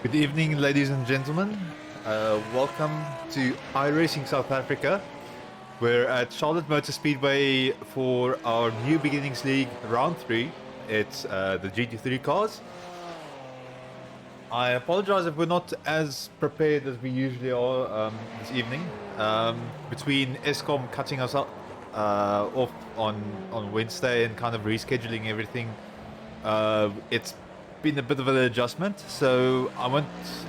Good evening, ladies and gentlemen. Welcome to iRacing South Africa. We're at Charlotte Motor Speedway for our New Beginnings League Round 3. It's the GT3 cars. I apologize if we're not as prepared as we usually are this evening. Between Eskom cutting us off on Wednesday and kind of rescheduling everything, it's been a bit of an adjustment, so I won't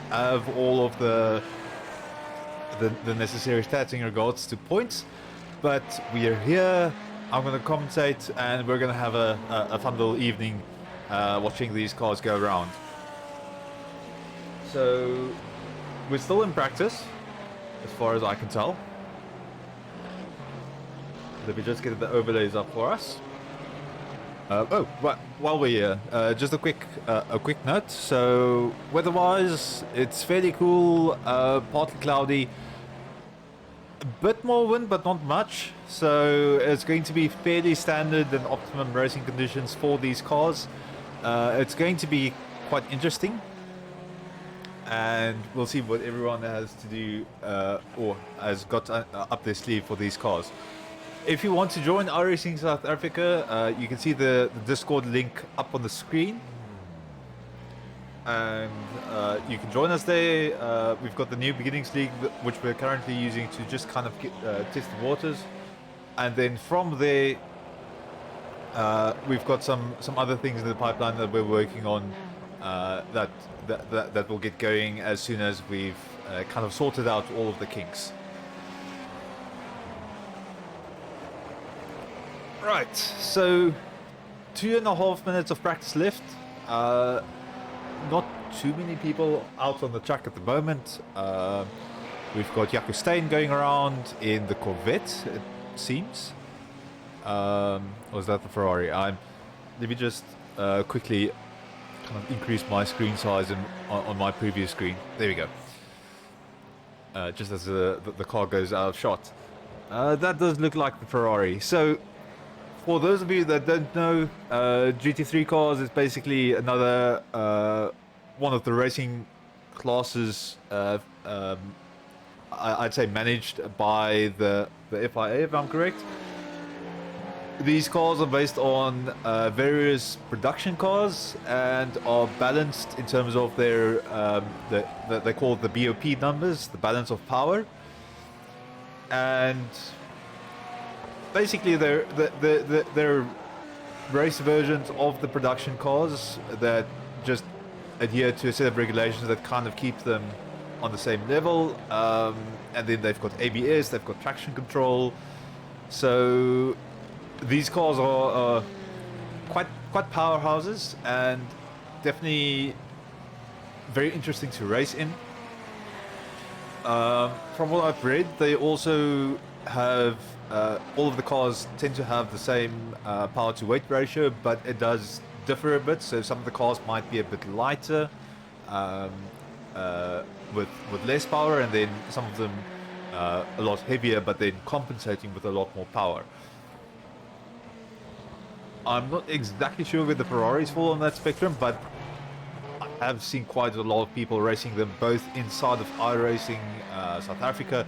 have all of the necessary stats in regards to points, but we are here. I'm going to commentate and we're going to have a fun little evening watching these cars go around. So we're still in practice as far as I can tell. Let me just get the overlays up for us. While we're here, just a quick note. So weather-wise, it's fairly cool, partly cloudy, a bit more wind, but not much. So it's going to be fairly standard and optimum racing conditions for these cars. It's going to be quite interesting, and we'll see what everyone has to do or has got up their sleeve for these cars. If you want to join iRacing South Africa, you can see the Discord link up on the screen. And you can join us there. We've got the New Beginnings League, which we're currently using to just kind of test the waters. And then from there, we've got some other things in the pipeline that we're working on that will get going as soon as we've kind of sorted out all of the kinks. Right, so 2.5 minutes of practice left. Not too many people out on the track at the moment. We've got Jaco Steyn going around in the Corvette, it seems. Or is that the Ferrari? Let me just quickly kind of increase my screen size on my previous screen. There we go. Just as the car goes out of shot. That does look like the Ferrari. So, for those of you that don't know, GT3 cars is basically another one of the racing classes I'd say managed by the FIA, if I'm correct. These cars are based on various production cars and are balanced in terms of their they call it the BOP numbers, the balance of power, and basically they're race versions of the production cars that just adhere to a set of regulations that kind of keep them on the same level, and then they've got ABS, they've got traction control. So these cars are quite powerhouses and definitely very interesting to race in. From what I've read, they also have all of the cars tend to have the same power to weight ratio, but it does differ a bit. So some of the cars might be a bit lighter with less power, and then some of them a lot heavier, but then compensating with a lot more power. I'm not exactly sure where the Ferraris fall on that spectrum, but I have seen quite a lot of people racing them both inside of iRacing South Africa,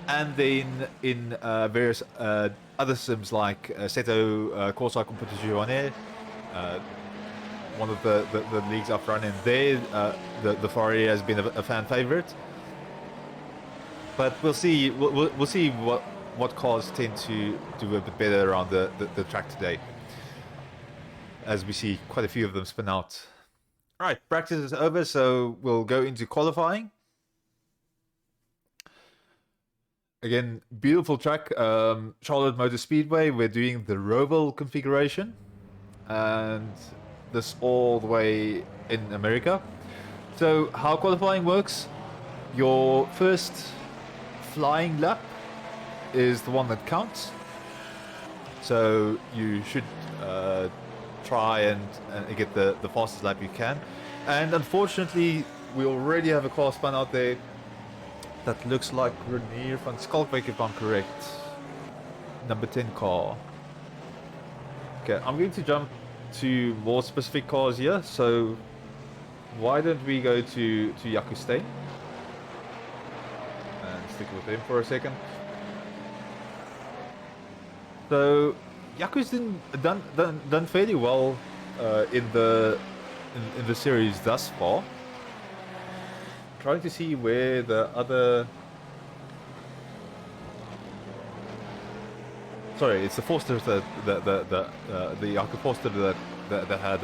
and then in various other sims like Seto Corsa Competizione, one of the leagues I've run in there. The Ferrari has been a fan favorite, but we'll see. We'll see what cars tend to do a bit better around the track today, as we see quite a few of them spin out. All right, practice is over, so we'll go into qualifying. Again, beautiful track, Charlotte Motor Speedway. We're doing the Roval configuration, and this all the way in America. So how qualifying works, your first flying lap is the one that counts. So you should try and get the fastest lap you can. And unfortunately, we already have a car spun out there that looks like Renier van Schalkwyk, if I'm correct. Number 10 car. Okay, I'm going to jump to more specific cars here. So why don't we go to Yaku Stain and stick with him for a second. So Yaku's done fairly well in the series thus far. Trying to see where the other. Sorry, it's the Forsters that the Yaku Forster that had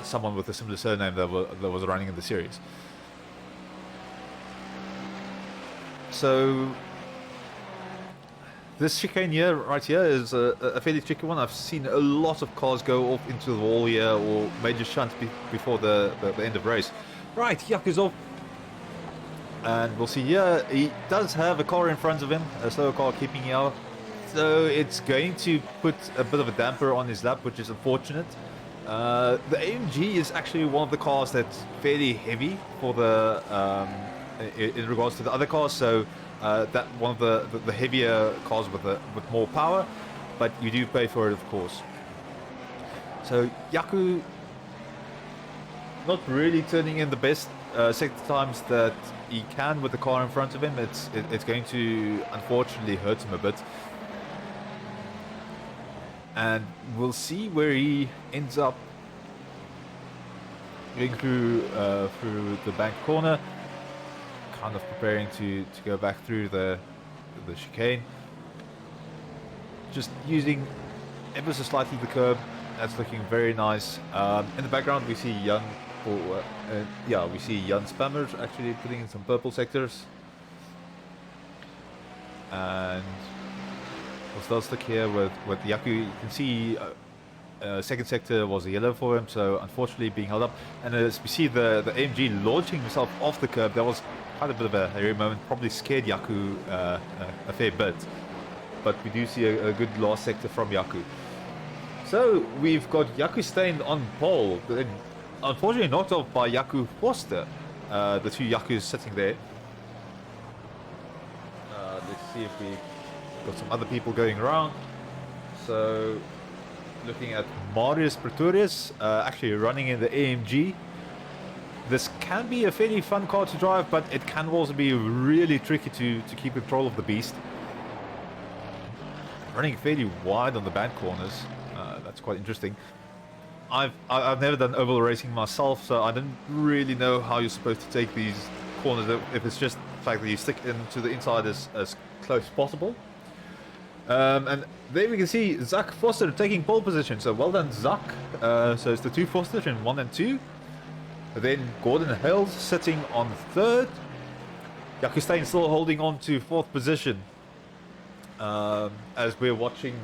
someone with a similar surname that was running in the series. So this chicane here, right here, is a fairly tricky one. I've seen a lot of cars go off into the wall here or major shunt before the end of race. Right, Yaku's off. And we'll see here, he does have a car in front of him, a slower car keeping him out. So it's going to put a bit of a damper on his lap, which is unfortunate. The AMG is actually one of the cars that's fairly heavy for the in regards to the other cars. So that one of the heavier cars with more power, but you do pay for it, of course. So Yaku not really turning in the best sector times that he can with the car in front of him. It's going to unfortunately hurt him a bit, and we'll see where he ends up going through the bank corner, kind of preparing to go back through the chicane, just using ever so slightly the curb. That's looking very nice. In the background we see young we see Jan Spammers actually putting in some purple sectors, and we'll still stick here with Yaku. You can see second sector was a yellow for him, so unfortunately being held up. And as we see the AMG launching himself off the curb, that was quite a bit of a hairy moment, probably scared Yaku a fair bit, but we do see a good last sector from Yaku. So we've got Yaku Stain on pole, but unfortunately knocked off by Yaku Foster. The two Yakus sitting there. Let's see if we got some other people going around. So looking at Marius Pretorius, actually running in the AMG. This can be a fairly fun car to drive, but it can also be really tricky to keep control of the beast. Running fairly wide on the band corners. That's quite interesting. I've never done oval racing myself, so I don't really know how you're supposed to take these corners, if it's just the fact that you stick into the inside as close as possible. And there we can see Zach Foster taking pole position, so well done Zach. So it's the two Fosters in 1 and 2. Then Gordon Hales sitting on third. Yaku Stain still holding on to fourth position, as we're watching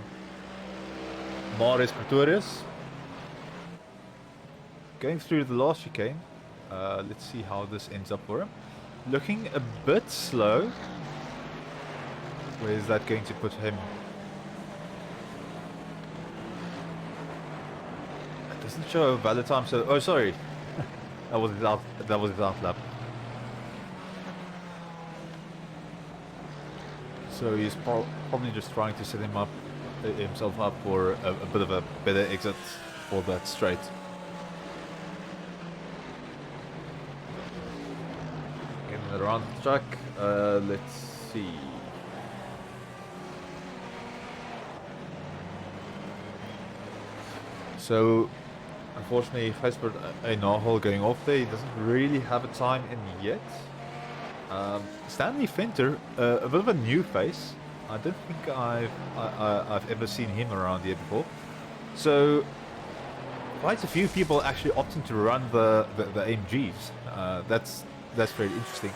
Marius Pretorius going through the last chicane. Let's see how this ends up for him. Looking a bit slow. Where is that going to put him? It doesn't show a valid time, so oh sorry. that was his out lap. So he's probably just trying to set himself up for a bit of a better exit for that straight. Getting around the track. Let's see. So, unfortunately, Gijsbert Eynagel going off there. He doesn't really have a time in yet. Stanley Finter, a bit of a new face. I don't think I've ever seen him around here before. So, quite a few people actually opting to run the AMGs. That's very interesting.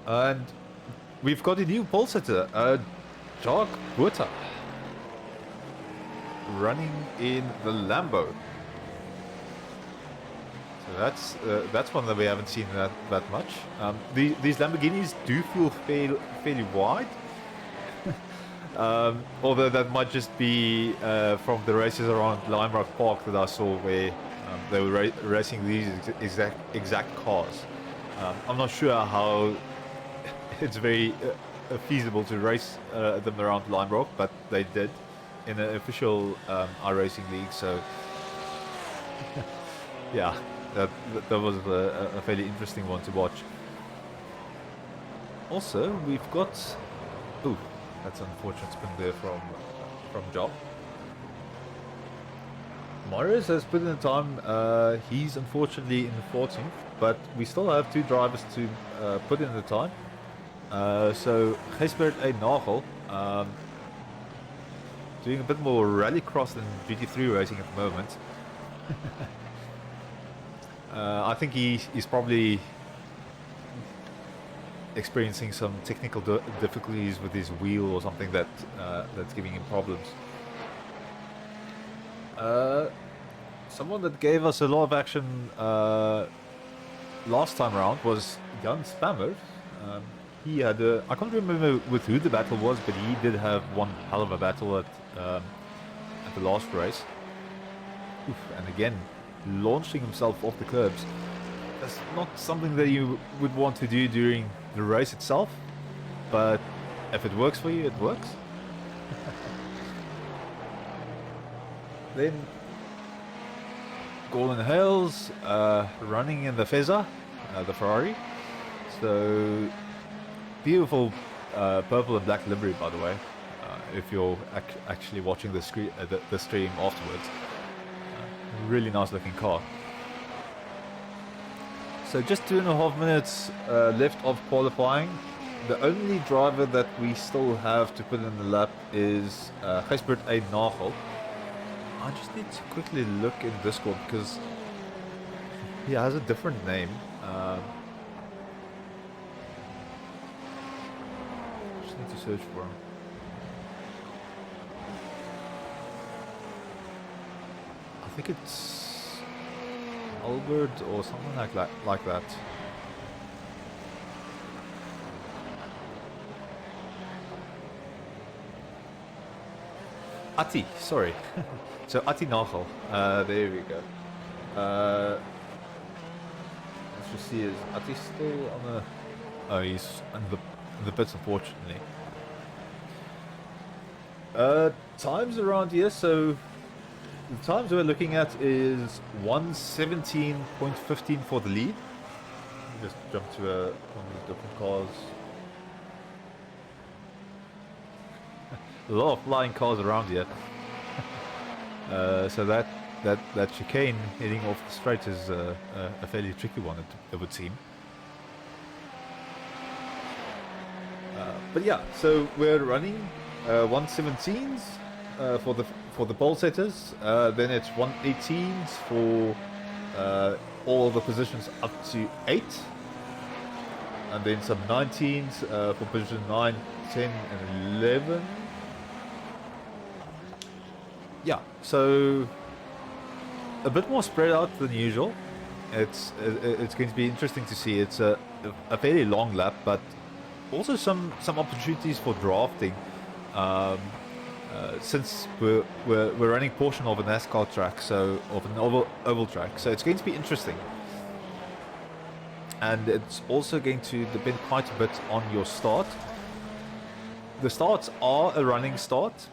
And we've got a new pole setter, Jacques Buerta, running in the Lambo. So that's one that we haven't seen that much. These Lamborghinis do feel fairly wide. Although that might just be from the races around Lime Rock Park that I saw, where they were racing these exact cars. I'm not sure how it's very feasible to race them around Lime Rock, but they did. in an official iRacing league. So yeah, that was a fairly interesting one to watch. Also, we've got ooh, that's an unfortunate spin there from Job. Morris has put in the time. He's unfortunately in 14th, but we still have 2 drivers to put in the time. So Gijsbert A. Nagel, doing a bit more rallycross than GT3 racing at the moment. I think he's probably experiencing some technical difficulties with his wheel or something that's giving him problems. Someone that gave us a lot of action last time around was Jan Spammer. He had I can't remember with who the battle was, but he did have one hell of a battle at the last race. Oof, and again, launching himself off the curbs. That's not something that you would want to do during the race itself, but if it works for you, it works. Then Gordon Hales running in the Fezza, the Ferrari. So beautiful purple and black livery, by the way. If you're actually watching the stream afterwards, really nice looking car. So just 2.5 minutes left of qualifying. The only driver that we still have to put in the lap is Gijsbert A. Nagel. I just need to quickly look in Discord because he has a different name. Just need to search for him. I think it's Albert or something like that. Ati, sorry. So Ati Nagel. There we go. Let's just see, is Ati still on the... Oh, he's in the pits, unfortunately. Times around here, so the times we're looking at is 1:17.15 for the lead. Just jump to one of the different cars. A lot of flying cars around here. So that chicane heading off the straight is a fairly tricky one, it would seem. But yeah, so we're running 1:17s for the pole setters. Then it's 1:18s for all the positions up to 8, and then some 19s for position 9, 10, and 11. Yeah, so a bit more spread out than usual. It's going to be interesting to see. It's a fairly long lap, but also some opportunities for drafting. Since we're running portion of a NASCAR track, so of an oval track, so it's going to be interesting. And it's also going to depend quite a bit on your start. The starts are a running start.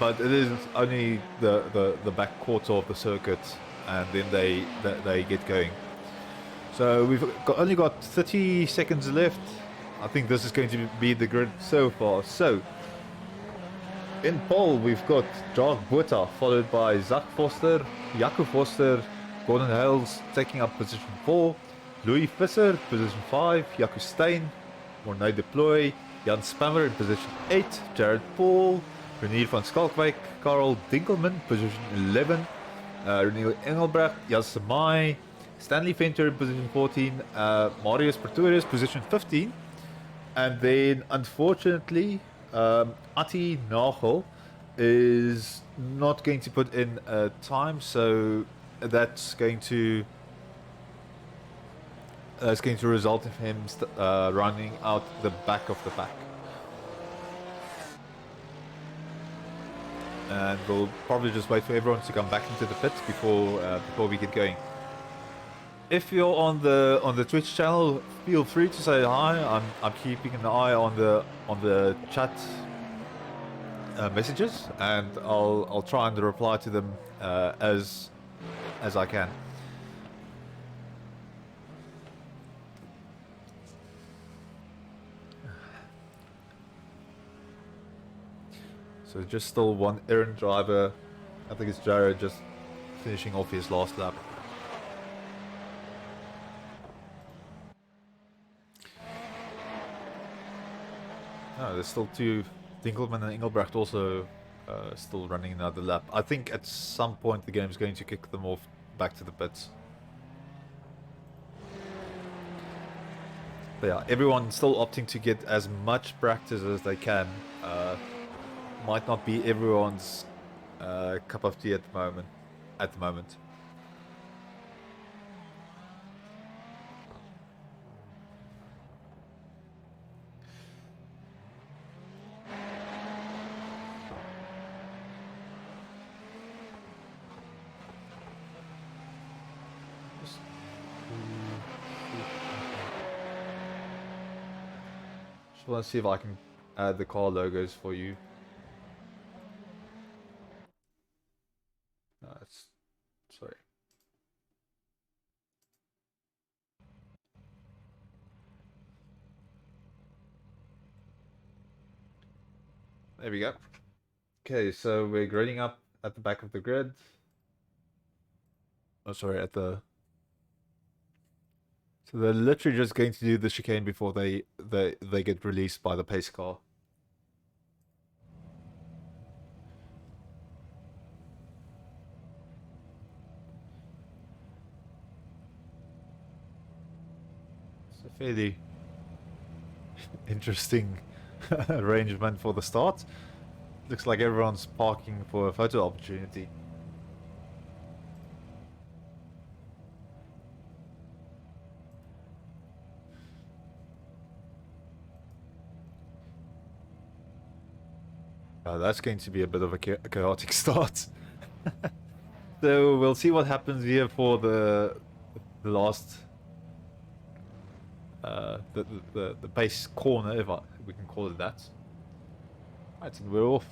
But it is only the back quarter of the circuit, and then they get going. So we've only got 30 seconds left. I think this is going to be the grid so far. So in pole we've got Jacques Botha, followed by Zach Foster, Jaco Foster, Gordon Hales taking up position 4, Louis Visser position 5, Jaco Steyn, Mornay Deploy, Jan Spammer in position 8, Jared Paul, Renier van Schalkwijk, Karel Dinkelman, position 11, Renier Engelbrecht, Jas Mai, Stanley Venter in position 14, Marius Pretorius, position 15, and then unfortunately, Ati Nagel is not going to put in a time, so that's going to result in him running out the back of the pack. And we'll probably just wait for everyone to come back into the pits before we get going. If you're on the Twitch channel, feel free to say hi. I'm keeping an eye on the chat messages, and I'll try and reply to them as I can. So just still one errant driver. I think it's Jared just finishing off his last lap. No, there's still two. Dinkelman and Engelbrecht also still running another lap. I think at some point the game's going to kick them off back to the pits. But yeah, everyone's still opting to get as much practice as they can. Might not be everyone's cup of tea at the moment. Just want to see if I can add the car logos for you. No, it's sorry. There we go. Okay, so we're grading up at the back of the grid. Oh, sorry, at the. So they're literally just going to do the chicane before they get released by the pace car. It's a fairly interesting arrangement for the start. Looks like everyone's parking for a photo opportunity. That's going to be a bit of a chaotic start. So we'll see what happens here for the last the base corner, if we can call it that. Right, and we're off.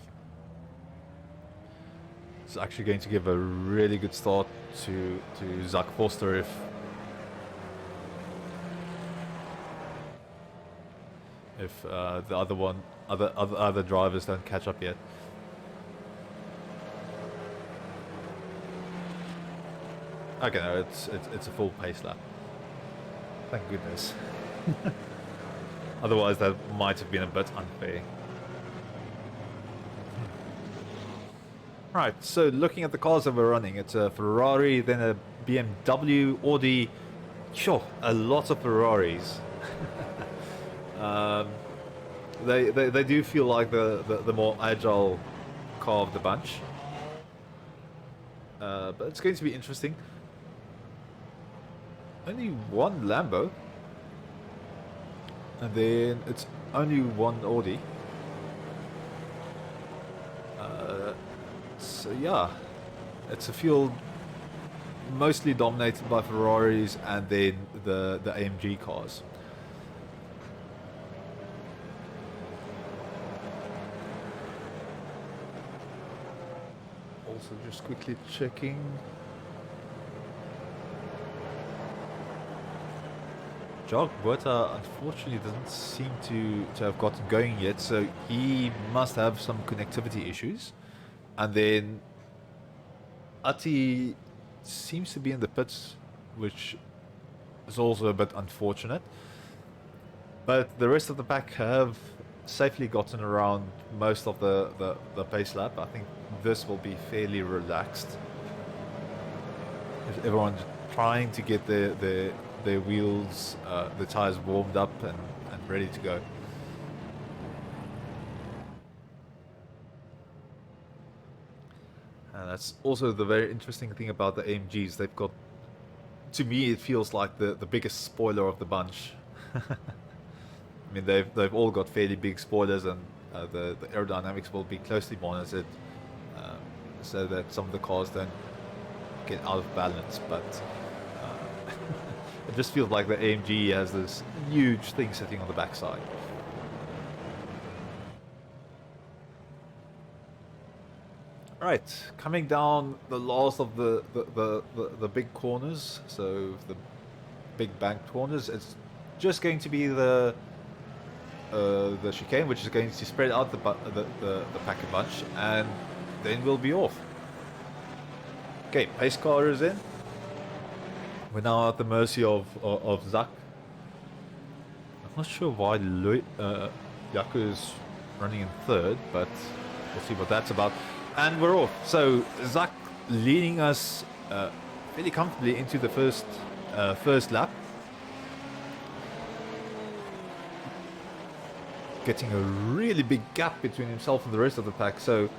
It's actually going to give a really good start to Zach Foster if the other drivers don't catch up yet. Okay, no, it's a full pace lap. Thank goodness. Otherwise, that might have been a bit unfair. Right, so looking at the cars that we're running, it's a Ferrari, then a BMW, Audi. Sure, a lot of Ferraris. They do feel like the more agile car of the bunch. But it's going to be interesting. Only one Lambo. And then it's only one Audi. So yeah, it's a field mostly dominated by Ferraris and then the AMG cars. Also just quickly checking. Jacques Boita unfortunately doesn't seem to have gotten going yet, so he must have some connectivity issues. And then Ati seems to be in the pits, which is also a bit unfortunate. But the rest of the pack have safely gotten around most of the pace lap. I think this will be fairly relaxed. Everyone's trying to get their wheels, the tires warmed up and ready to go. And that's also the very interesting thing about the AMGs. They've got, to me, it feels like the biggest spoiler of the bunch. I mean, they've all got fairly big spoilers, and the aerodynamics will be closely monitored, so that some of the cars don't get out of balance. But it just feels like the AMG has this huge thing sitting on the backside. Right, coming down the last of the big corners, so the big banked corners, it's just going to be the chicane, which is going to spread out the pack a bunch, and then we'll be off. Okay, pace car is in. We're now at the mercy of Zach. I'm not sure why Yaku is running in third, but we'll see what that's about. And we're off. So Zach leading us fairly comfortably into the first lap. Getting a really big gap between himself and the rest of the pack. So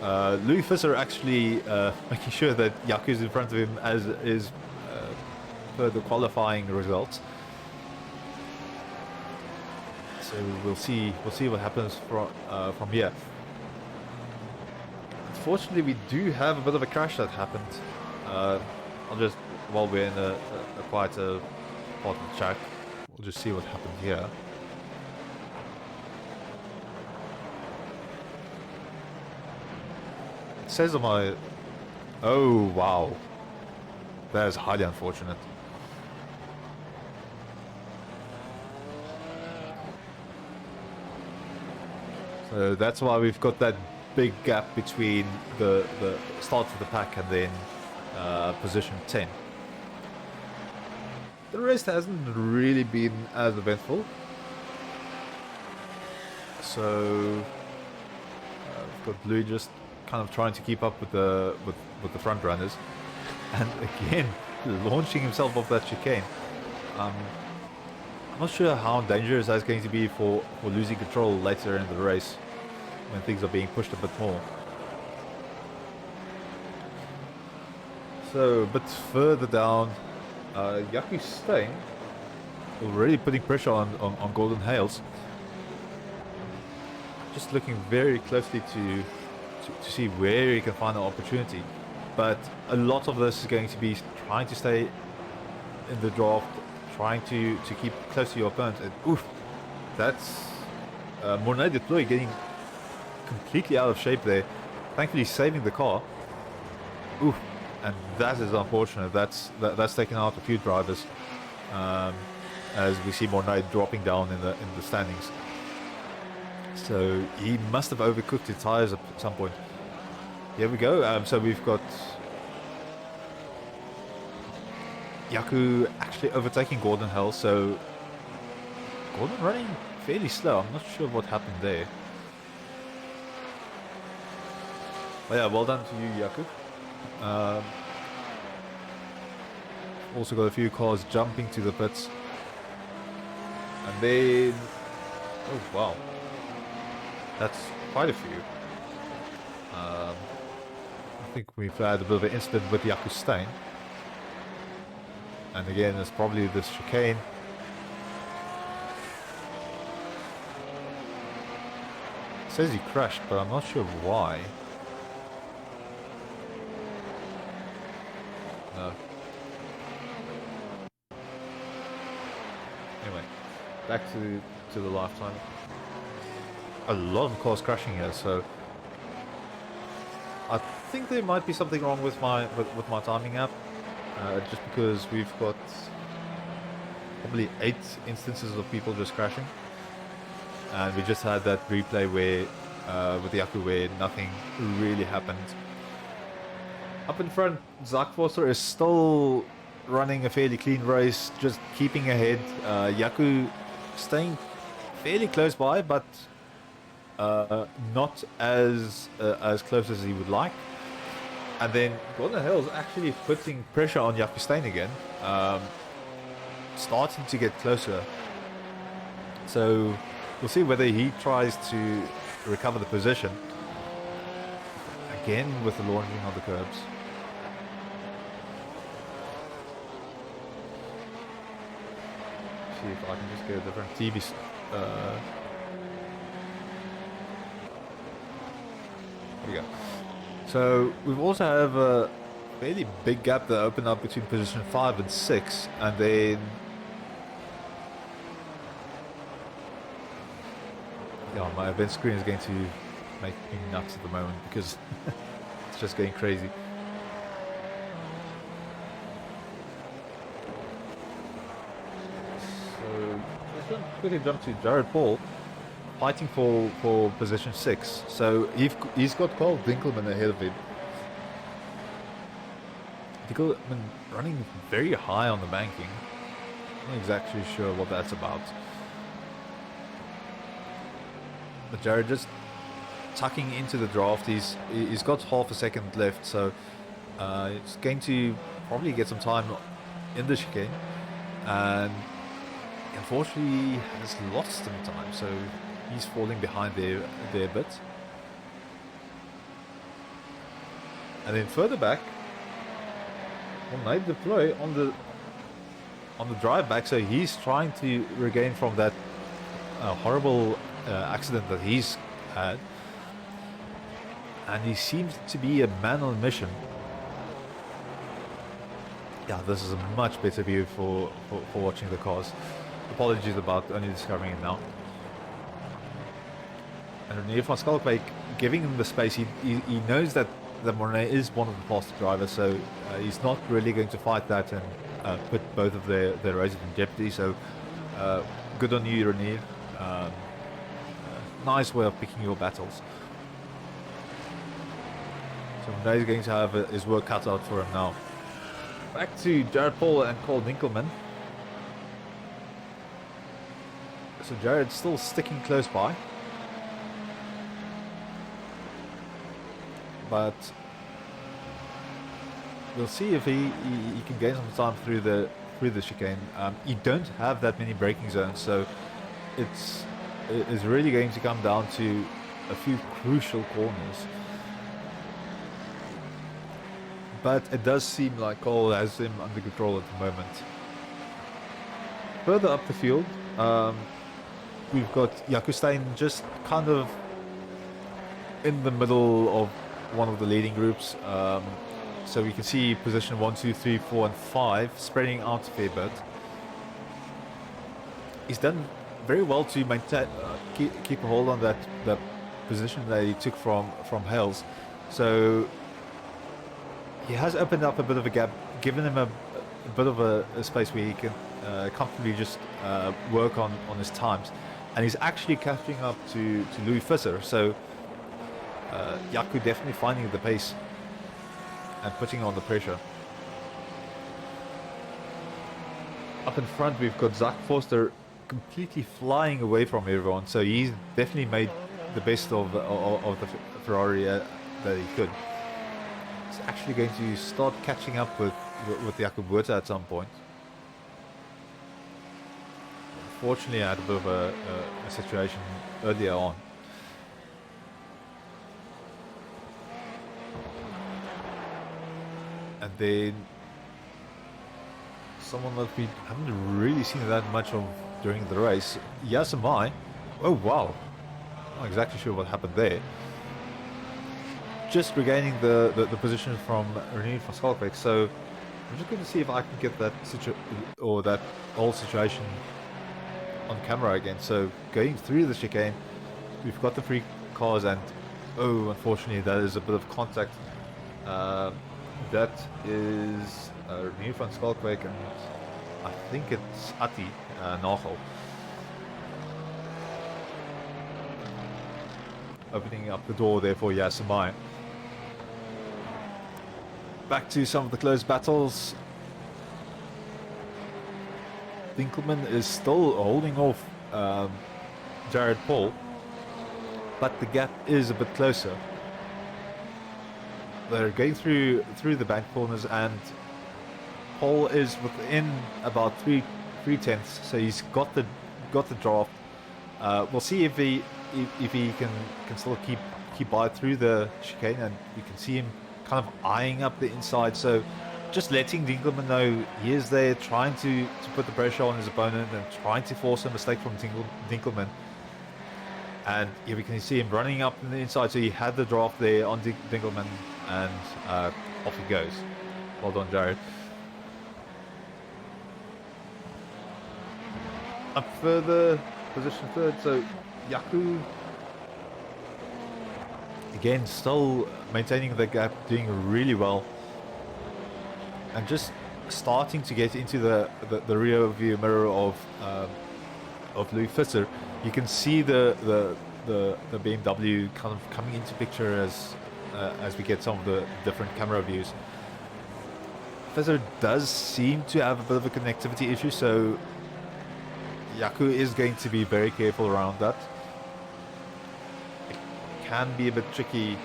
Louis Visser actually making sure that Yaku is in front of him as is per the qualifying results. So we'll see what happens from here. Unfortunately, we do have a bit of a crash that happened. While we're in a quieter part of the track, we'll just see what happened here. It says on my... Oh, wow. That is highly unfortunate. So that's why we've got that big gap between the start of the pack and then position 10. The rest hasn't really been as eventful. So we've got Blue just kind of trying to keep up with the front runners, and again launching himself off that chicane. I'm not sure how dangerous that's going to be for losing control later in the race when things are being pushed a bit more. So a bit further down, Yaku Stein already putting pressure on Golden Hales. Just looking very closely to see where he can find an opportunity. But a lot of this is going to be trying to stay in the draft, trying to keep close to your opponent. And, oof, that's Mornay Deploy getting completely out of shape there. Thankfully saving the car. Oof, and that is unfortunate. That's taken out a few drivers, as we see Mornay dropping down in the standings. So he must have overcooked his tires at some point. Here we go. So we've got Yaku actually overtaking Gordon Hell. So Gordon running fairly slow. I'm not sure what happened there. But yeah, well done to you, Yaku. Also got a few cars jumping to the pits. And then... Oh, wow. That's quite a few. I think we've had a bit of an incident with Yaku Stein. And again, it's probably this chicane. It says he crashed, but I'm not sure why. No. Anyway, back to the lifetime. A lot of cars crashing here, so I think there might be something wrong with my timing app, just because we've got probably 8 instances of people just crashing, and we just had that replay where with the Yaku where nothing really happened. Up in front, Zach Foster is still running a fairly clean race, just keeping ahead. Yaku staying fairly close by, but not as close as he would like. And then Golden Hill's actually putting pressure on Yaku Stein again, starting to get closer. So we'll see whether he tries to recover the position again with the launching of the curbs. See if I can just get a different TV. There we go. So we also have a fairly big gap that opened up between position 5 and 6, and then yeah, my event screen is going to make me nuts at the moment because It's just going crazy. So let's quickly jump to Jared Paul, fighting for position 6. So he's got Carl Dinkelman ahead of him. Dinkelman running very high on the banking. Not exactly sure what that's about. But Jared just tucking into the draft. He's got half a second left, so it's going to probably get some time in the chicane, and unfortunately he has lost some time, so he's falling behind there a bit. And then further back, might deploy on the drive back, so he's trying to regain from that horrible accident that he's had, and he seems to be a man on a mission. Yeah, this is a much better view for watching the cars. Apologies about only discovering it now. And Renier van Schalkwyk giving him the space. He knows that Mornay is one of the faster drivers, so he's not really going to fight that and put both of their races in jeopardy. So good on you, Renier. Nice way of picking your battles. So Mornay's going to have his work cut out for him now. Back to Jared Paul and Carl Dinkelman. So Jared's still sticking close by, but we'll see if he can gain some time through the chicane. You don't have that many braking zones, so it's really going to come down to a few crucial corners. But it does seem like Cole has him under control at the moment. Further up the field, we've got Jaco Steyn just kind of in the middle of one of the leading groups. So we can see position 1, 2, 3, 4, and 5 spreading out a fair bit. He's done very well to maintain, keep a hold on that position that he took from Hales. So he has opened up a bit of a gap, given him a bit of a space where he can comfortably just work on his times. And he's actually catching up to Louis Visser. So Jaco definitely finding the pace and putting on the pressure. Up in front, we've got Zach Forster completely flying away from everyone. So he's definitely made the best of the Ferrari that he could. He's actually going to start catching up with Jakob Buerta at some point. Unfortunately, I had a bit of a situation earlier on. And then someone that we haven't really seen that much of during the race, Yasamai. Oh wow, not exactly sure what happened there. Just regaining the position from Renier van Schalkwyk. So I'm just going to see if I can get that that whole situation on camera again. So going through the chicane, we've got the three cars, and oh, unfortunately, that is a bit of contact. That is Renier van Schalkwyk, and I think it's Atti Nagel. Opening up the door there for Yasamai. Back to some of the close battles. Dinkelman is still holding off Jared Paul, but the gap is a bit closer. They're going through the bank corners, and Paul is within about three tenths, so he's got the draft. We'll see if he can still keep by through the chicane, and you can see him kind of eyeing up the inside. So just letting Dinkelman know he is there, trying to put the pressure on his opponent and trying to force a mistake from Dinkelman. And here we can see him running up in the inside, so he had the draft there on Dinkelman, and off he goes. Well done, Jared. Up further, position third, so Jaco again, still maintaining the gap, doing really well, and just starting to get into the rear view mirror of Louis Visser. You can see the BMW kind of coming into picture as we get some of the different camera views. Visser does seem to have a bit of a connectivity issue, so Yaku is going to be very careful around that. It can be a bit tricky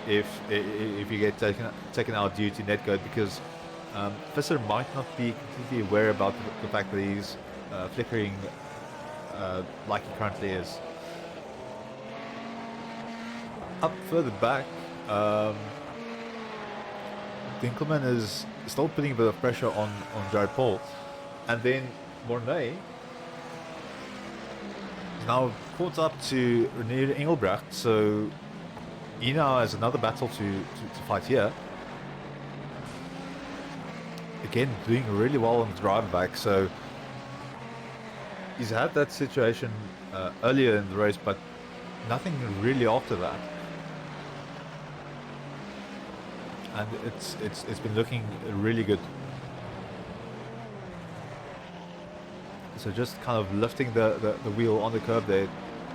if you get taken out due to netcode, because Visser might not be completely aware about the fact that he's flickering like he currently is. Up further back, Dinkelman is still putting a bit of pressure on Jared Paul, and then Mornay is now caught up to Renier Engelbrecht, so he now has another battle to fight here. Again, doing really well on the driver back, so he's had that situation earlier in the race, but nothing really after that. And it's been looking really good. So just kind of lifting the wheel on the curb there,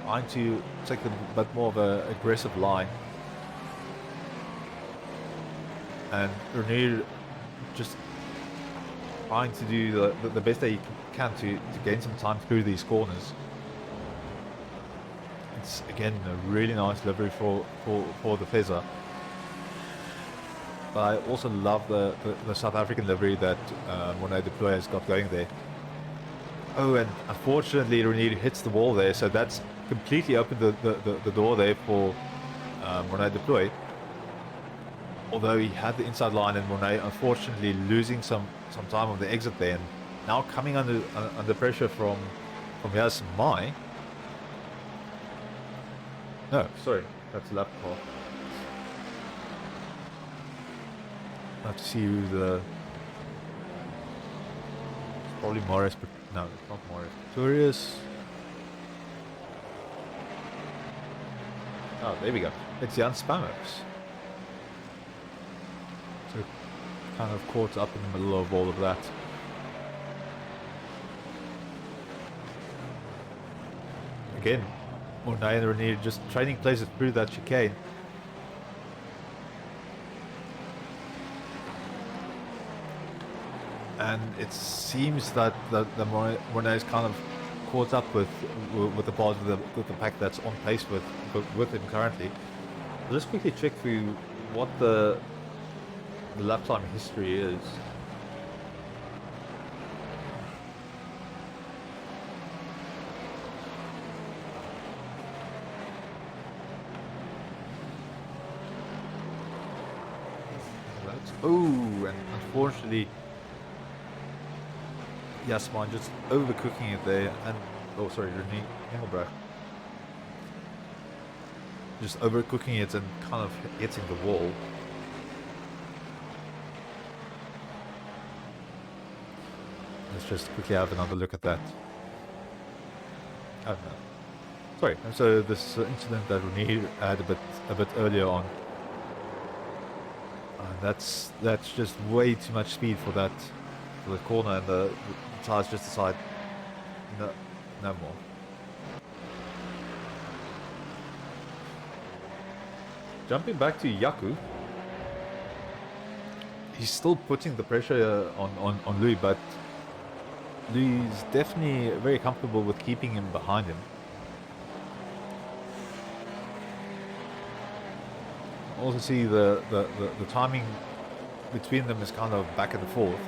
trying to take a bit more of an aggressive line. And Renier just trying to do the best that he can to gain some time through these corners. It's again a really nice livery for the Fezzer. But I also love the South African livery that Mornay Deploy has got going there. Oh, and unfortunately Renier hits the wall there, so that's completely opened the door there for Mornay Deploy. Although he had the inside line, and Mornay unfortunately losing some time on the exit there, and now coming under pressure from Jas Mai. No, sorry, that's a lap car. I have to see who the... It's probably Morris, but no, it's not Morris. Victorious. Oh, there we go. It's Jan Spammers. So kind of caught up in the middle of all of that. Again, Mornay and Renier just trading places through that chicane. And it seems that the Mornay is kind of caught up with the part of the pack that's on pace with him currently. I'll just quickly check for you what the lap time history is. Oh, and unfortunately, Jas Mai just overcooking it there, and oh sorry, Renier Engelbrecht just overcooking it and kind of hitting the wall. Let's just quickly have another look at that. Oh no, sorry. So this incident that Renier had a bit earlier on. That's just way too much speed for the corner, and the tires just decide no more. Jumping back to Yaku, he's still putting the pressure on Louis, but Louis is definitely very comfortable with keeping him behind him. Also see the timing between them is kind of back and forth.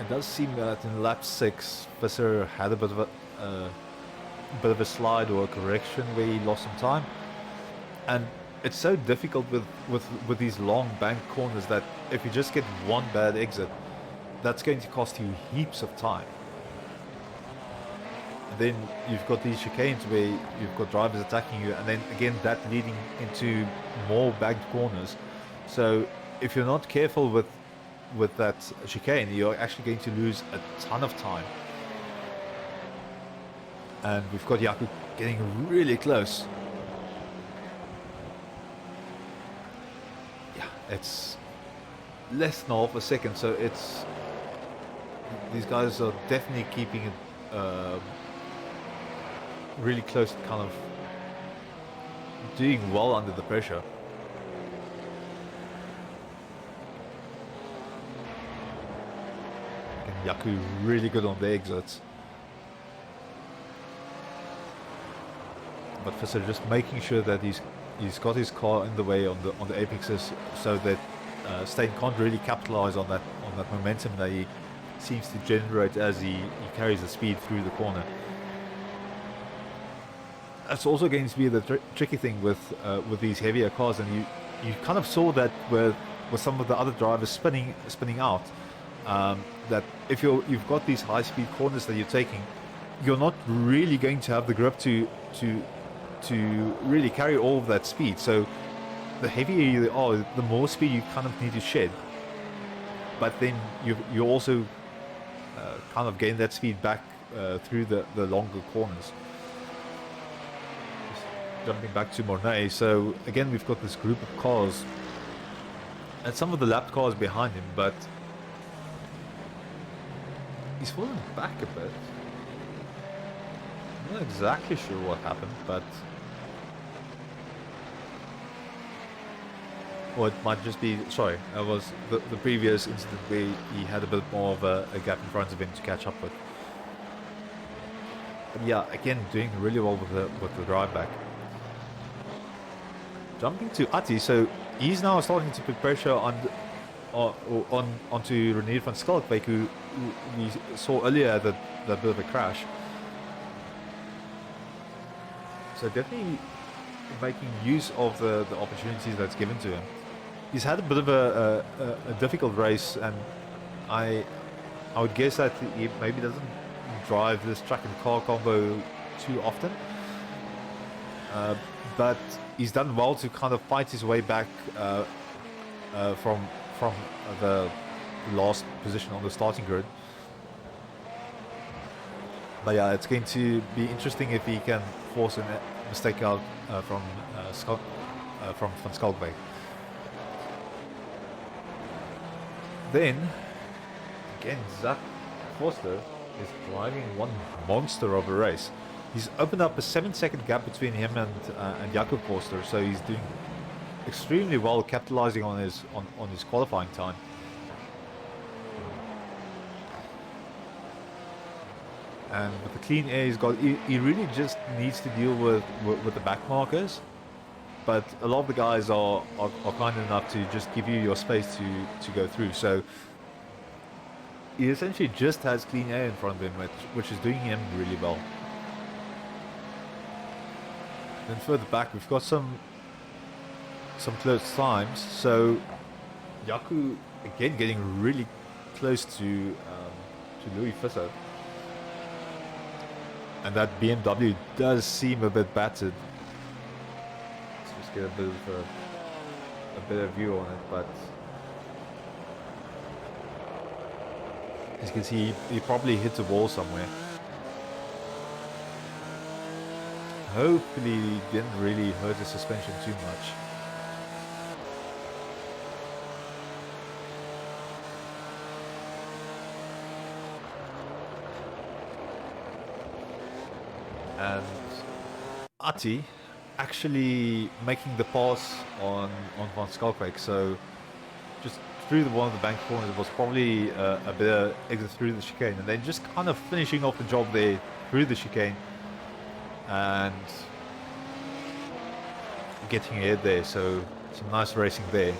It does seem that in lap 6, Visser had a bit of a slide or a correction where he lost some time, and it's so difficult with these long bank corners that if you just get one bad exit, that's going to cost you heaps of time. And then you've got these chicanes where you've got drivers attacking you, and then again that leading into more banked corners. So if you're not careful with that chicane, you're actually going to lose a ton of time. And we've got Yaku getting really close. It's less than half a second, so it's these guys are definitely keeping it really close, kind of doing well under the pressure. And Yaku really good on the exits. But Visser just making sure that he's got his car in the way on the apexes, so that Steyn can't really capitalize on that momentum that he seems to generate as he carries the speed through the corner. That's also going to be the tricky thing with these heavier cars, and you kind of saw that with some of the other drivers spinning out. That if you've got these high speed corners that you're taking, you're not really going to have the grip to really carry all of that speed. So the heavier you are, the more speed you kind of need to shed. But then you also kind of gain that speed back through the longer corners. Just jumping back to Mornay. So again, we've got this group of cars and some of the lap cars behind him, but he's fallen back a bit. I'm not exactly sure what happened, but or it might just be, sorry, that was the previous incident where he had a bit more of a gap in front of him to catch up with. But yeah, again, doing really well with the drive back. Jumping to Atti, so he's now starting to put pressure onto Renier van Schalkwyk, who we saw earlier that bit of a crash. So definitely making use of the opportunities that's given to him. He's had a bit of a difficult race, and I would guess that he maybe doesn't drive this truck and car combo too often. But he's done well to kind of fight his way back from the last position on the starting grid. But yeah, it's going to be interesting if he can force a mistake out from Van Schalkwyk. Then, again, Zach Forster is driving one monster of a race. He's opened up a 7-second gap between him and Jakob Forster, so he's doing extremely well, capitalizing on his qualifying time. And with the clean air he's got, he really just needs to deal with the back markers. But a lot of the guys are kind enough to just give you your space to go through. So he essentially just has clean air in front of him, which is doing him really well. Then further back, we've got some close times. So Yaku again getting really close to Louis Visser. And that BMW does seem a bit battered. Let's just get a bit of a better view on it, but as you can see, he probably hit a wall somewhere. Hopefully he didn't really hurt the suspension too much. And Atti actually making the pass on Van Schalkwyk, so just through one of the bank corners. It was probably a bit of exit through the chicane, and then just kind of finishing off the job there through the chicane and getting ahead there. So some nice racing there.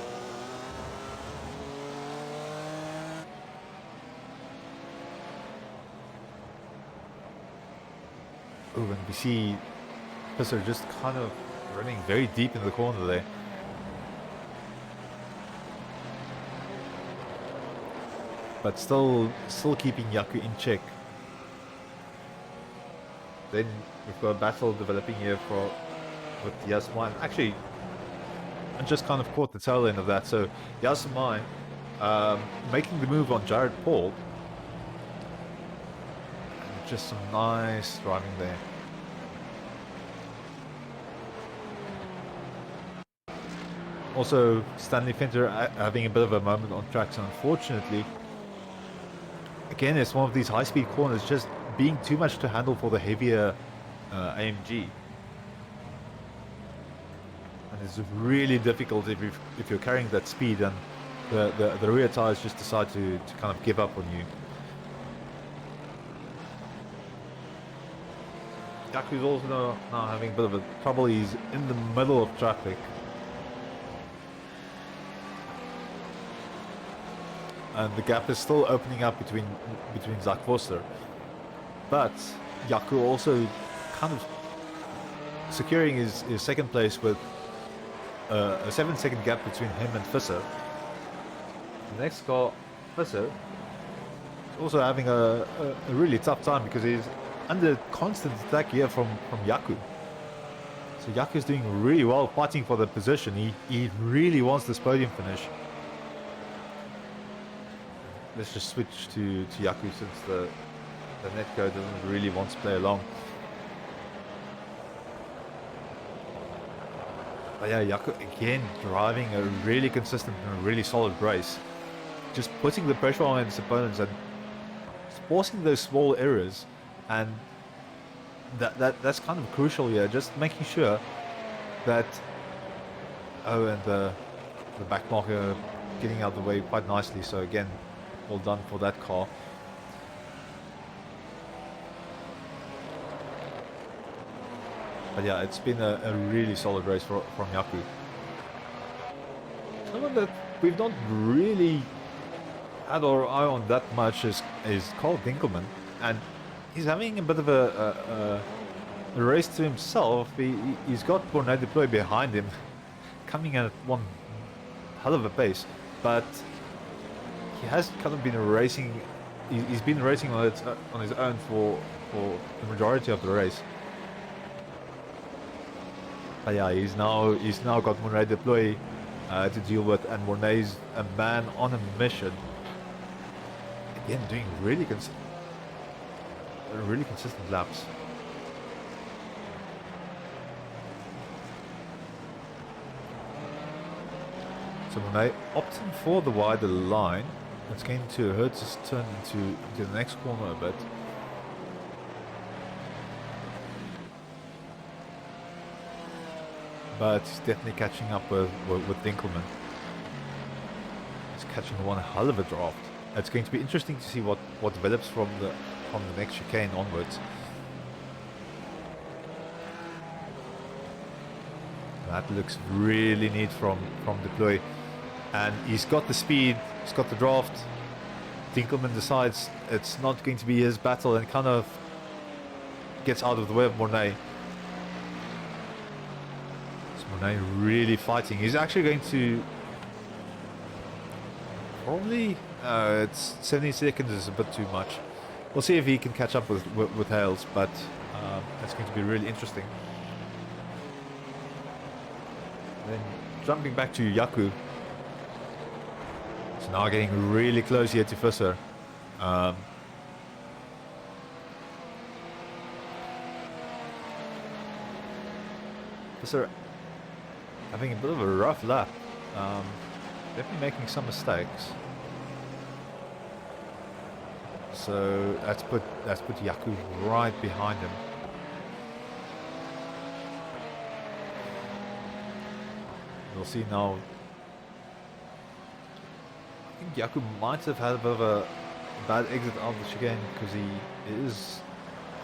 Oh, and we see Visser just kind of running very deep in the corner there. But still keeping Yaku in check. Then we've got a battle developing here with Yasmai. Actually, I just kind of caught the tail end of that. So Yasmai making the move on Jared Paul. And just some nice driving there. Also, Stanley Finter having a bit of a moment on tracks, unfortunately. Again, it's one of these high-speed corners just being too much to handle for the heavier AMG. And it's really difficult if you're carrying that speed and the rear tires just decide to kind of give up on you. Yaku's also now having a bit of a trouble. He's in the middle of traffic. And the gap is still opening up between Zach Foster. But Yaku also kind of securing his second place with a 7-second gap between him and Visser. The next car, Visser, is also having a really tough time because he's under constant attack here from Yaku. So Yaku is doing really well fighting for the position. He really wants this podium finish. Let's just switch to Yaku since the netco doesn't really want to play along. But yeah, Yaku again driving a really consistent and really solid race. Just putting the pressure on his opponents and forcing those small errors, and that's kind of crucial here. Just making sure that and the back marker getting out of the way quite nicely. So again, well done for that car. But yeah, it's been a really solid race from Yaku. Someone that we've not really had our eye on that much is Carl Dinkelman, and he's having a bit of a race to himself. He's got Bornay Deploy behind him, coming at one hell of a pace, but he has kind of been racing. He's been racing on his own for the majority of the race. But yeah, he's now got Bornay Deploy to deal with, and Bornay's a man on a mission. Again, doing really consistent laps. So Bornay opting for the wider line. It's going to hurt his turn into the next corner a bit. But he's definitely catching up with Dinkelman. He's catching one hell of a draft. It's going to be interesting to see what develops from the next chicane onwards. That looks really neat from Deploy. And he's got the speed, he's got the draft. Dinkelman decides it's not going to be his battle and kind of gets out of the way of Bornay. So Bornay really fighting. He's actually going to probably it's 70 seconds is a bit too much. We'll see if he can catch up with Hales, but that's going to be really interesting. Then jumping back to Yaku. So now getting really close here to Visser. Visser having a bit of a rough lap. Definitely making some mistakes. So let's put Yaku right behind him. We'll see now. I think Yaku might have had a bit of a bad exit out of the chicane because he is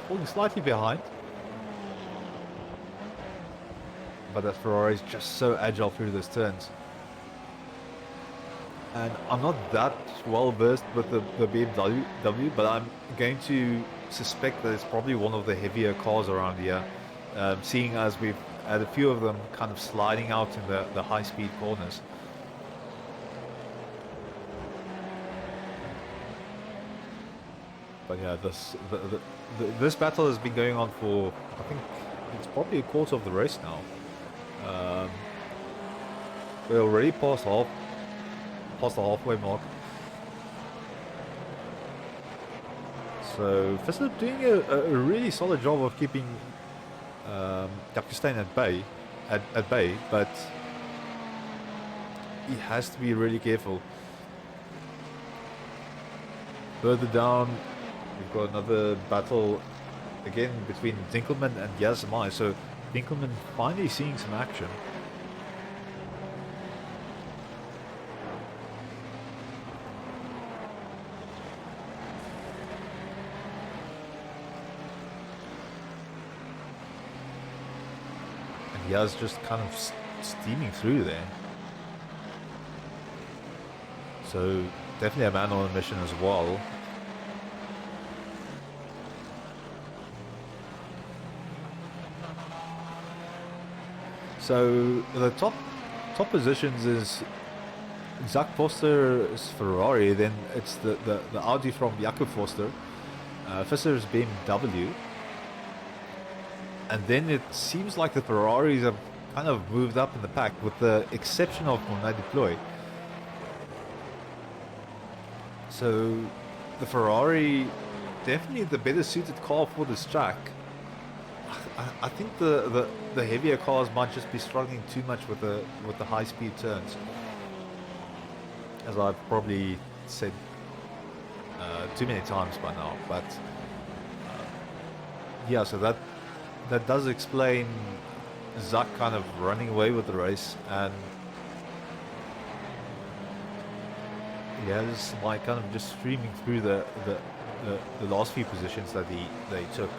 falling slightly behind. But that Ferrari is just so agile through those turns. And I'm not that well versed with the BMW, but I'm going to suspect that it's probably one of the heavier cars around here, seeing as we've had a few of them kind of sliding out in the high-speed corners. But yeah, this battle has been going on for, I think it's probably a quarter of the race now. We're already past the halfway mark. So Visser doing a really solid job of keeping Jack at bay, but he has to be really careful. Further down, we've got another battle again between Dinkelman and Yazamai. So Dinkelman finally seeing some action. And Yaz just kind of steaming through there. So definitely a man on a mission as well. So the top positions is Zach Foster's Ferrari, then it's the Audi from Jakob Foster, Visser's BMW, and then it seems like the Ferraris have kind of moved up in the pack, with the exception of Monet Deploy. So the Ferrari, definitely the better suited car for this track. I think the heavier cars might just be struggling too much with the high speed turns, as I've probably said too many times by now. But yeah, so that does explain Zach kind of running away with the race, and yeah, this is like kind of just streaming through the last few positions that they took.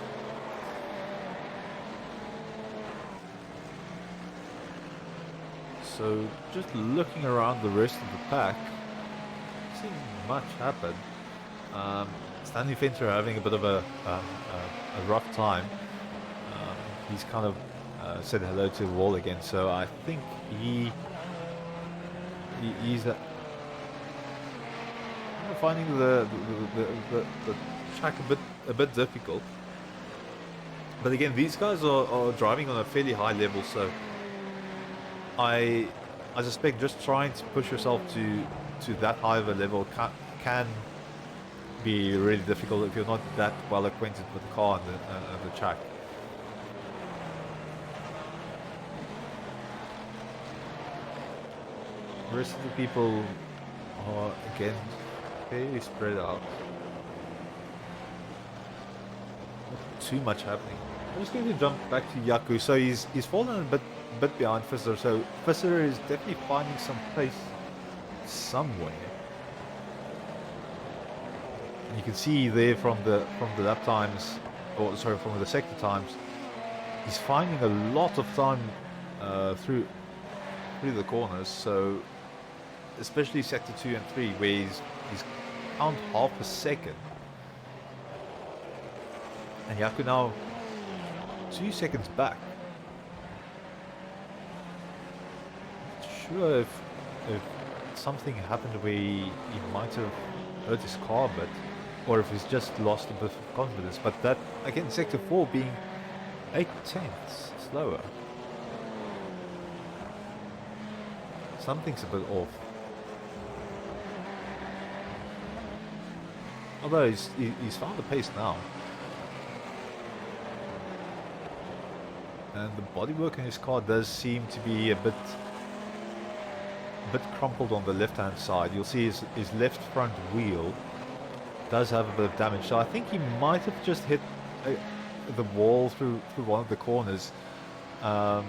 So just looking around the rest of the pack, not seeing much happen. Stanley Fenter having a bit of a rough time. He's kind of said hello to the wall again, so I think he's finding the track a bit difficult. But again, these guys are driving on a fairly high level, so I suspect just trying to push yourself to that high of a level can be really difficult if you're not that well acquainted with the car and the track. The rest of the people are again fairly spread out. Not too much happening. I'm just going to jump back to Yaku. So he's fallen a bit behind Visser. So Visser is definitely finding some pace somewhere. And you can see there from the lap times, or sorry, from the sector times, he's finding a lot of time through the corners. So especially sector 2 and 3, where he's around half a second. And Yaku now 2 seconds back. Not sure if something happened where he might have hurt his car a bit, or if he's just lost a bit of confidence. But that, again, sector 4 being 8/10 slower. Something's a bit off. Although he's found the pace now. And the bodywork in his car does seem to be a bit crumpled on the left-hand side. You'll see his left front wheel does have a bit of damage. So I think he might have just hit the wall through one of the corners. And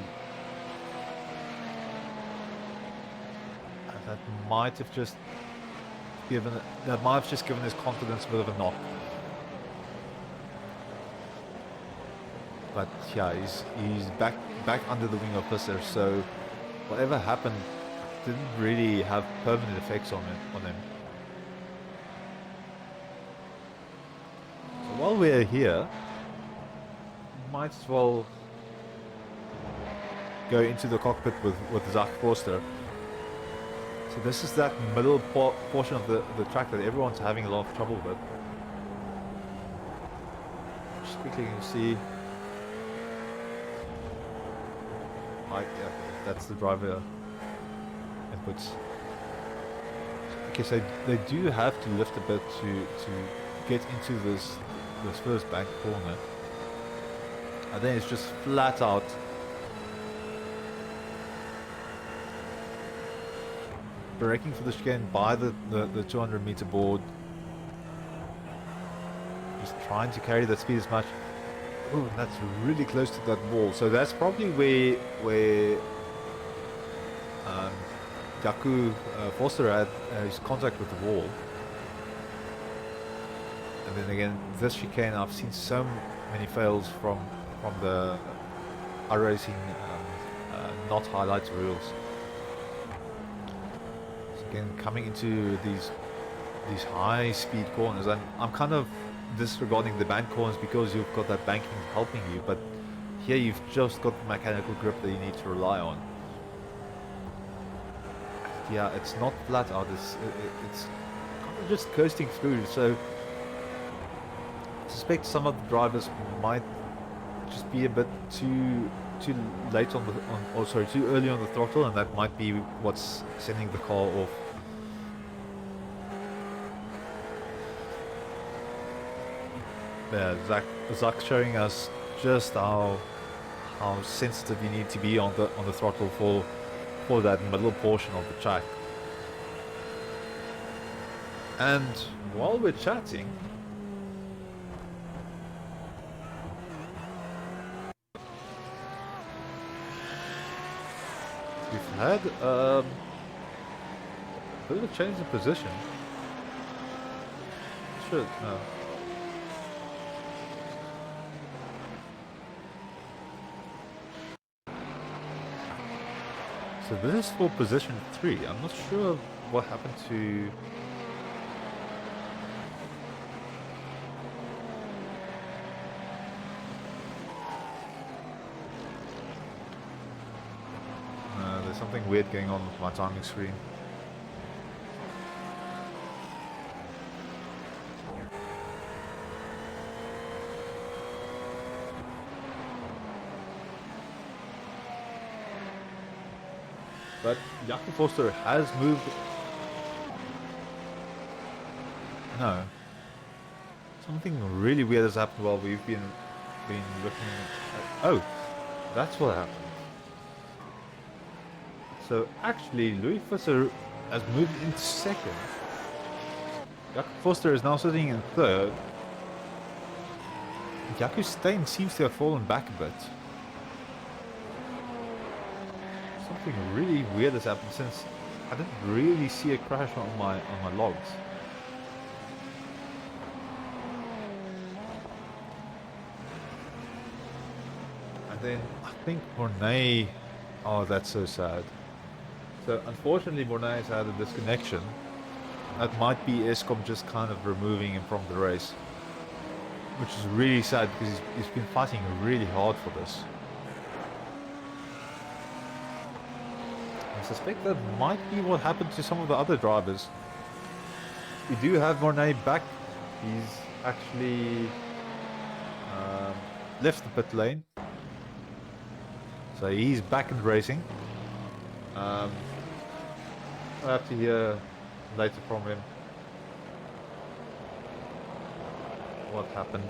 that might have just given his confidence a bit of a knock. But yeah, he's back under the wing of Visser, so whatever happened didn't really have permanent effects on him. So while we're here, might as well go into the cockpit with Zach Forster. So this is that middle portion of the track that everyone's having a lot of trouble with. Just quickly you can see. Yeah, that's the driver inputs. Okay, so they do have to lift a bit to get into this first bank corner. And then it's just flat out. braking for the chicane by the 200-meter board. Just trying to carry that speed as much. Oh, that's really close to that wall. So that's probably where Yaku Foster had his contact with the wall. And then again, this chicane, I've seen so many fails from the iRacing not highlights rules. So again, coming into these high speed corners, and I'm kind of disregarding the bank corners because you've got that banking helping you, but here you've just got the mechanical grip that you need to rely on. Yeah, it's not flat out, it's kind of just coasting through, so I suspect some of the drivers might just be a bit too late too early on the throttle, and that might be what's sending the car off. Yeah, Zach showing us just how sensitive you need to be on the throttle for that middle portion of the track. And while we're chatting, we've had a bit of a change in position. No. So this is for position 3. I'm not sure what happened to... there's something weird going on with my timing screen. But Jakob Foster has moved. No. Something really weird has happened while we've been looking at... Oh, that's what happened. So actually, Louis Foster has moved into second. Jakob Foster is now sitting in third. Jakob Stein seems to have fallen back a bit. Something really weird has happened since I didn't really see a crash on my logs. And then I think Mornay, oh, that's so sad. So unfortunately Mornay has had a disconnection. That might be ESCOM just kind of removing him from the race, which is really sad because he's been fighting really hard for this. I suspect that might be what happened to some of the other drivers. We do have Mornay back. He's actually left the pit lane, so he's back in racing. I'll have to hear later from him what happened.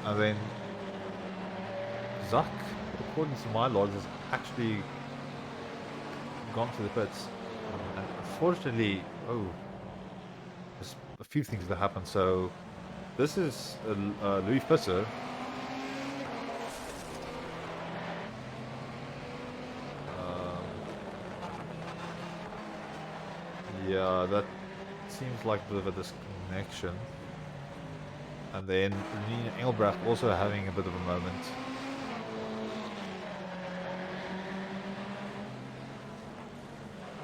And then Zach, according to my logs, has actually gone to the pits. And unfortunately, there's a few things that happened. So this is Louis Visser. Yeah, that seems like a bit of a disconnection. And then Nina Engelbrecht also having a bit of a moment.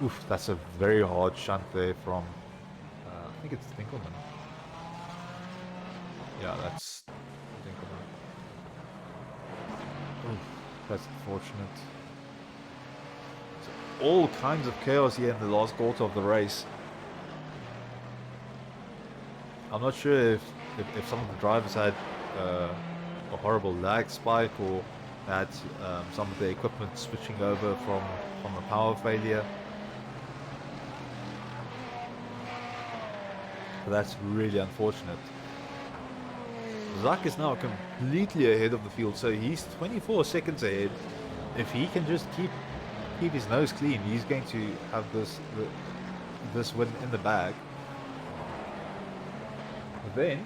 Oof, that's a very hard shunt there from, I think it's Dinkelman. Yeah, that's Dinkelman. Oof, that's unfortunate. So all kinds of chaos here in the last quarter of the race. I'm not sure if some of the drivers had a horrible lag spike, or had some of the equipment switching over from a power failure. But that's really unfortunate. Zach is now completely ahead of the field, so he's 24 seconds ahead. If he can just keep his nose clean, he's going to have this win in the bag. But then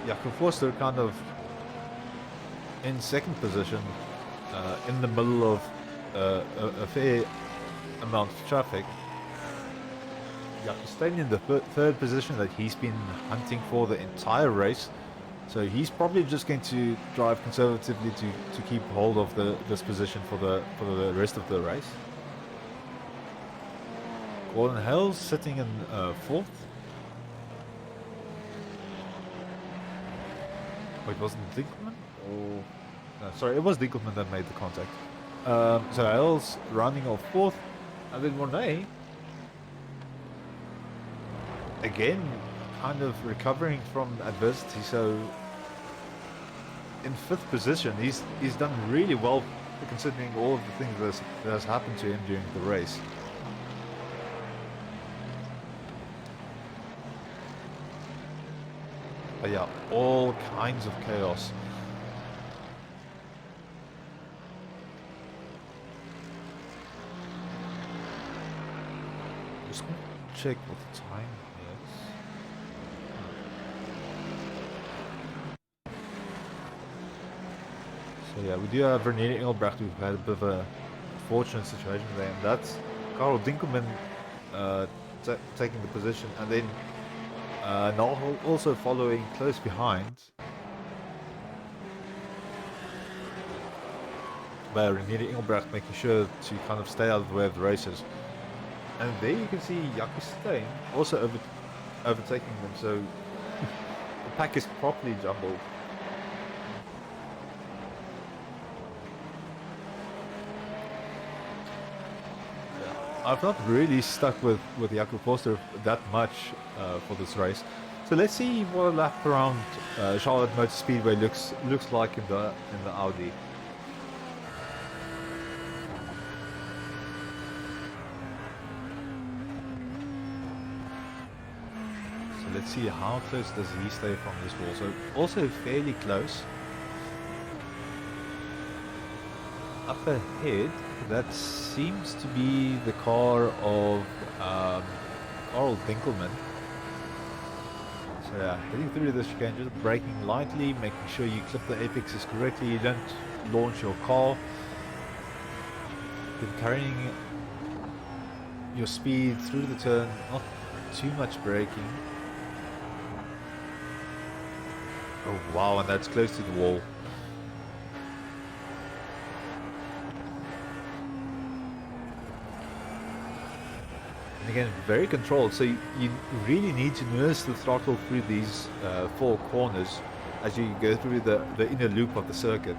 Jakob Forster kind of in second position, in the middle of a fair amount of traffic. Jakob staying in the third position that he's been hunting for the entire race. So he's probably just going to drive conservatively to keep hold of this position for the rest of the race. Gordon Hales sitting in fourth. Wait, wasn't Dinkelman? Or no, sorry, it was Dinkelman that made the contact. So Hales rounding off fourth, and then Mornay again kind of recovering from adversity. So in fifth position, he's done really well considering all of the things that has happened to him during the race. But yeah, all kinds of chaos. Just going to check what the time is. So yeah, we do have René Engelbrecht, who've had a bit of a fortunate situation there, and that's Karel Dinkelman taking the position, and then Nal also following close behind. But René Engelbrecht making sure to kind of stay out of the way of the racers. And there you can see Jaco Steyn also overtaking them, so the pack is properly jumbled. I've not really stuck with Jakob Forster that much for this race, so let's see what a lap around Charlotte Motor Speedway looks like in the Audi. So let's see how close does he stay from this wall. So also fairly close. Up ahead, that seems to be the car of Karel Dinkelman. So yeah, heading through this chicane, just braking lightly, making sure you clip the apexes correctly, you don't launch your car. Then carrying your speed through the turn, not too much braking. Oh wow, and that's close to the wall. Again, very controlled, so you really need to nurse the throttle through these four corners as you go through the inner loop of the circuit.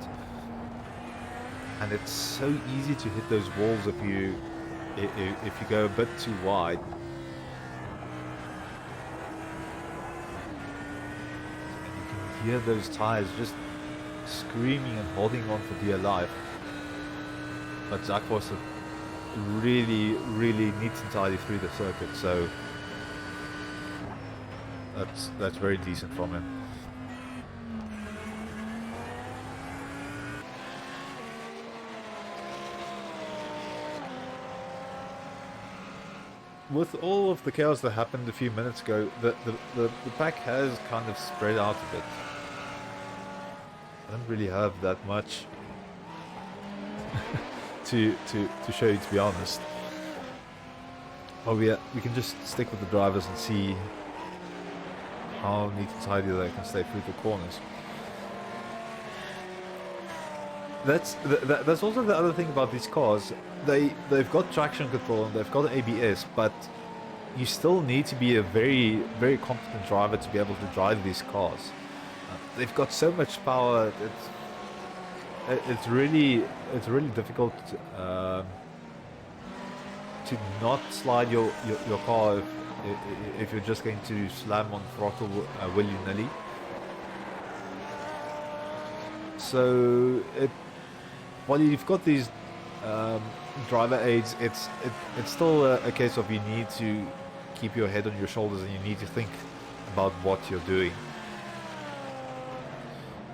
And it's so easy to hit those walls if you go a bit too wide. And you can hear those tires just screaming and holding on for dear life. But Zach was really neat and tidy through the circuit, so that's very decent from him. With all of the chaos that happened a few minutes ago, the pack has kind of spread out a bit. I don't really have that much to show you, to be honest. Oh yeah, we can just stick with the drivers and see how neat and tidy they can stay through the corners. That's also the other thing about these cars. They've got traction control and they've got ABS, but you still need to be a very competent driver to be able to drive these cars. They've got so much power. It's really difficult to not slide your car if you're just going to slam on throttle willy-nilly. So while you've got these driver aids, it's still a case of you need to keep your head on your shoulders and you need to think about what you're doing.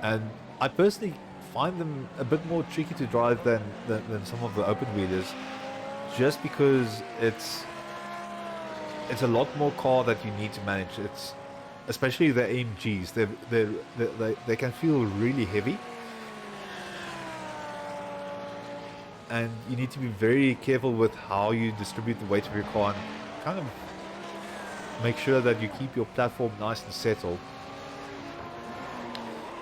And I personally find them a bit more tricky to drive than some of the open wheelers, just because it's a lot more car that you need to manage. It's especially the AMGs. They can feel really heavy, and you need to be very careful with how you distribute the weight of your car and kind of make sure that you keep your platform nice and settled.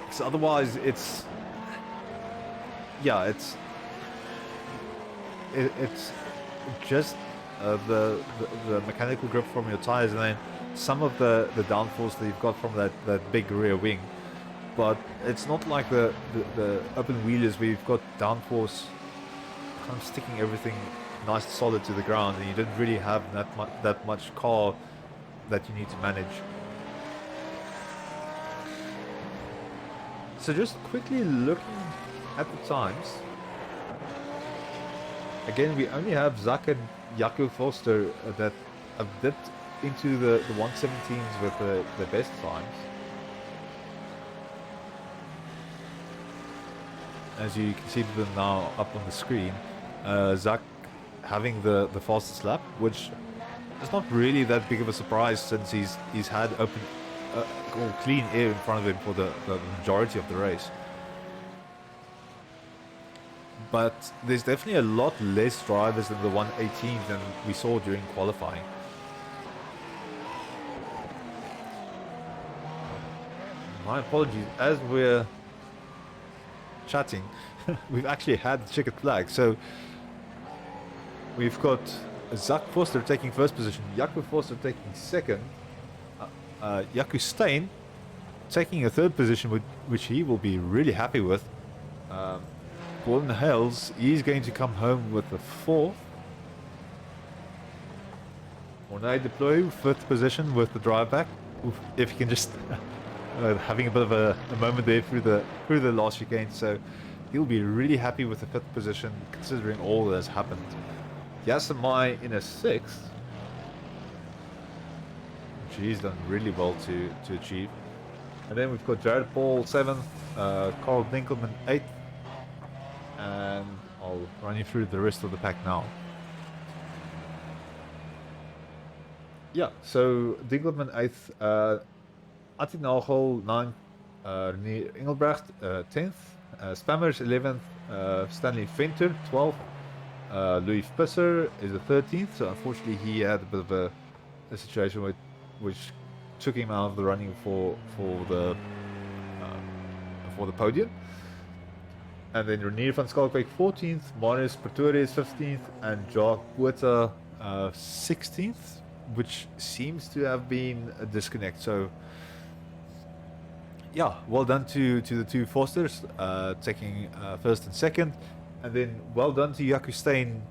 Because otherwise, it's it's just the mechanical grip from your tires, and then some of the downforce that you've got from that big rear wing. But it's not like the open wheelers where you've got downforce kind of sticking everything nice and solid to the ground, and you don't really have that much car that you need to manage. So just quickly looking at the times. Again, we only have Zach and Jaco Foster that have dipped into the 117s with the best times. As you can see them now up on the screen, Zach having the fastest lap, which is not really that big of a surprise since he's had open or clean air in front of him for the majority of the race. But there's definitely a lot less drivers in the 118 than we saw during qualifying. My apologies, as we're chatting, we've actually had the checkered flag. So we've got Zach Foster taking first position, Jaco Foster taking second, Jaco Steyn taking a third position, which he will be really happy with. Gordon Hales, he's going to come home with the fourth. Ornay Deploy, fifth position with the drive back. Oof, if he can just having a bit of a moment there through the last chicane, so he'll be really happy with the fifth position considering all that has happened. Yasamai in a sixth, which he's done really well to achieve. And then we've got Jared Paul seventh, Carl Dinkelman eighth, and I'll run you through the rest of the pack now. Yeah, so Dinkelman 8th, Atti Nagel 9th, René Engelbrecht 10th, Spammers 11th, Stanley Venter 12th, Louis Pisser is the 13th, so unfortunately he had a bit of a situation which took him out of the running for the podium. And then Renier van Schalkwyk 14th, Marius Pretorius 15th, and Jacques Botha 16th, which seems to have been a disconnect. So, yeah, well done to the two Fosters taking first and second. And then well done to Jaco Steyn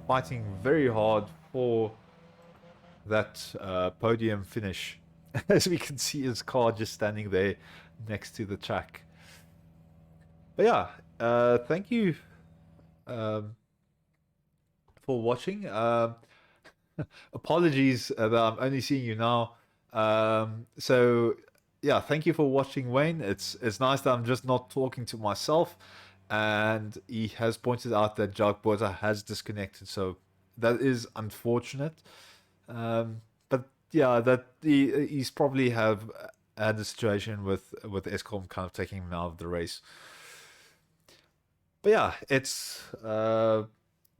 fighting very hard for that podium finish. As we can see his car just standing there next to the track. But yeah, thank you for watching. Apologies that I'm only seeing you now. So yeah, thank you for watching, Wayne. It's nice that I'm just not talking to myself. And he has pointed out that Jacques Botha has disconnected, so that is unfortunate. But yeah, that he's probably have had a situation with Escom kind of taking him out of the race. But yeah, it's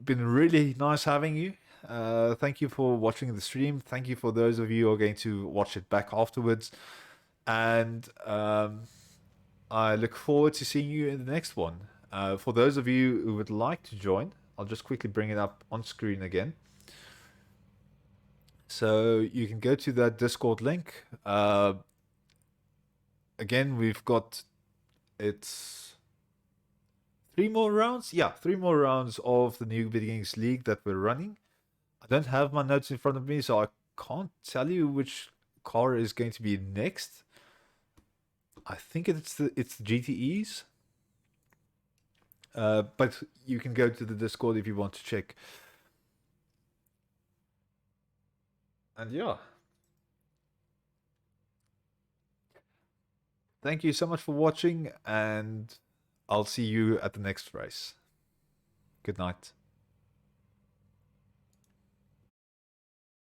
been really nice having you. Thank you for watching the stream. Thank you for those of you who are going to watch it back afterwards. And I look forward to seeing you in the next one. For those of you who would like to join, I'll just quickly bring it up on screen again. So you can go to that Discord link. Again, we've got it's 3 more rounds. Yeah, 3 more rounds of the New Beginnings League that we're running. I don't have my notes in front of me, so I can't tell you which car is going to be next. I think it's the GTEs. But you can go to the Discord if you want to check. And yeah. thank you so much for watching, and I'll see you at the next race. Good night.